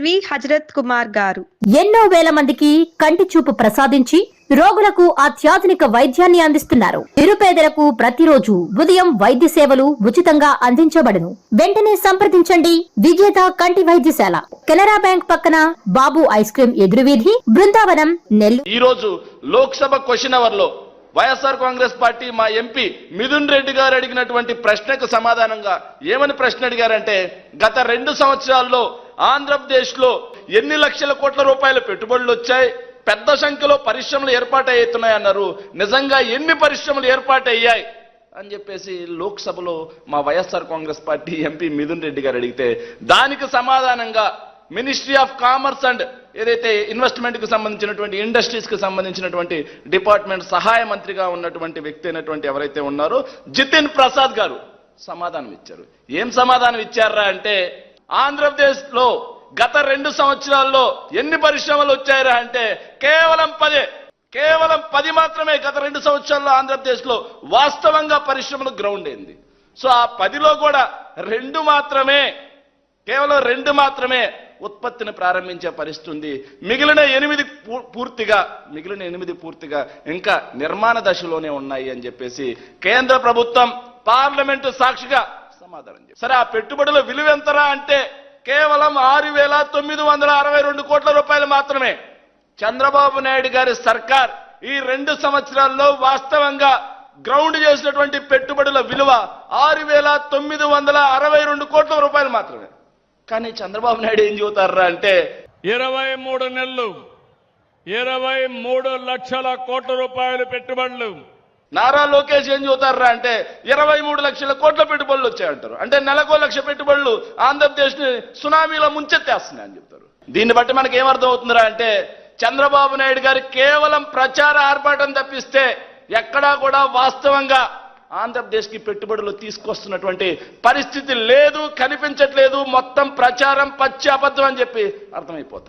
LV Hazrat Kumar గారు ఎన్నో వేల మందికి కంటి చూపు ప్రసాదించి రోగులకు అత్యాధునిక వైద్యాన్ని అందిస్తున్నారు. నిరుపేదలకు ప్రతిరోజు ఉదయం వైద్య సేవలు ఉచితంగా అందించబడును. వెంటనే సంప్రదించండి. విజేత కంటి వైద్యశాల, కెనరా బ్యాంక్ పక్కన, బాబు ఐస్ క్రీమ్ ఎదురువీధి, బృందావనం, నెల్లూరు. ఈ రోజు లోక్సభ క్వశ్చన్ అవర్ లో వైఎస్ఆర్ కాంగ్రెస్ పార్టీ మా ఎంపీ మిథున్ రెడ్డి గారు అడిగినటువంటి ప్రశ్నకు సమాధానంగా ఏమని ప్రశ్న అడిగారంటే, గత 2 సంవత్సరాల్లో ఆంధ్రప్రదేశ్ లో ఎన్ని లక్షల కోట్ల రూపాయల పెట్టుబడులు వచ్చాయి, పెద్ద సంఖ్యలో పరిశ్రమలు ఏర్పాటవుతున్నాయన్నారు. నిజంగా ఎన్ని పరిశ్రమలు ఏర్పాటయ్యాయి అని చెప్పేసి లోక్సభలో మా వైఎస్ఆర్ కాంగ్రెస్ పార్టీ ఎంపీ మిథున్ రెడ్డి గారు అడిగితే, దానికి సమాధానంగా మినిస్ట్రీ ఆఫ్ కామర్స్ అండ్ ఏదైతే ఇన్వెస్ట్మెంట్ కి సంబంధించినటువంటి ఇండస్ట్రీస్ కి సంబంధించినటువంటి డిపార్ట్మెంట్ సహాయ మంత్రిగా ఉన్నటువంటి వ్యక్తి అయినటువంటి ఎవరైతే ఉన్నారో జితిన్ ప్రసాద్ గారు సమాధానం ఇచ్చారు. ఏం సమాధానం ఇచ్చారా అంటే, ఆంధ్రప్రదేశ్ లో గత 2 సంవత్సరాల్లో ఎన్ని పరిశ్రమలు వచ్చాయరా అంటే కేవలం 10 మాత్రమే. గత 2 సంవత్సరాల్లో ఆంధ్రప్రదేశ్ లో వాస్తవంగా పరిశ్రమలు గ్రౌండ్ అయింది. సో ఆ 10లో కూడా 2 మాత్రమే, కేవలం 2 మాత్రమే ఉత్పత్తిని ప్రారంభించే పరిస్థితి ఉంది. మిగిలిన 8 పూర్తిగా ఇంకా నిర్మాణ దశలోనే ఉన్నాయి అని చెప్పేసి కేంద్ర ప్రభుత్వం పార్లమెంటు సాక్షిగా సమాధానం చెప్పారు. సరే, ఆ పెట్టుబడుల విలువ ఎంతరా అంటే కేవలం 6,962 కోట్ల రూపాయలు మాత్రమే. చంద్రబాబు నాయుడు గారి సర్కార్ ఈ 2 సంవత్సరాల్లో వాస్తవంగా గ్రౌండ్ చేసినటువంటి పెట్టుబడుల విలువ 6,962 కోట్ల రూపాయలు మాత్రమే. కానీ చంద్రబాబు నాయుడు ఏం చెబుతారా అంటే 23 నెలలు 23 లక్షల కోట్ల రూపాయల పెట్టుబడులు. నారా లోకేష్ ఏం చెబుతారా అంటే 23 లక్షల కోట్ల పెట్టుబడులు వచ్చాయంటారు. అంటే నెలకో 1 లక్ష పెట్టుబడులు ఆంధ్రప్రదేశ్ ని సునామీలో ముంచెత్తేస్తున్నాయని చెప్తారు. దీన్ని బట్టి మనకి ఏమర్థం అవుతుందిరా అంటే, చంద్రబాబు నాయుడు గారు కేవలం ప్రచార ఆర్భాటం తప్పిస్తే ఎక్కడా కూడా వాస్తవంగా ఆంధ్రప్రదేశ్ కి పెట్టుబడులు తీసుకొస్తున్నటువంటి పరిస్థితి లేదు, కనిపించట్లేదు. మొత్తం ప్రచారం పచ్చి అబద్ధం అని చెప్పి అర్థమైపోతుంది.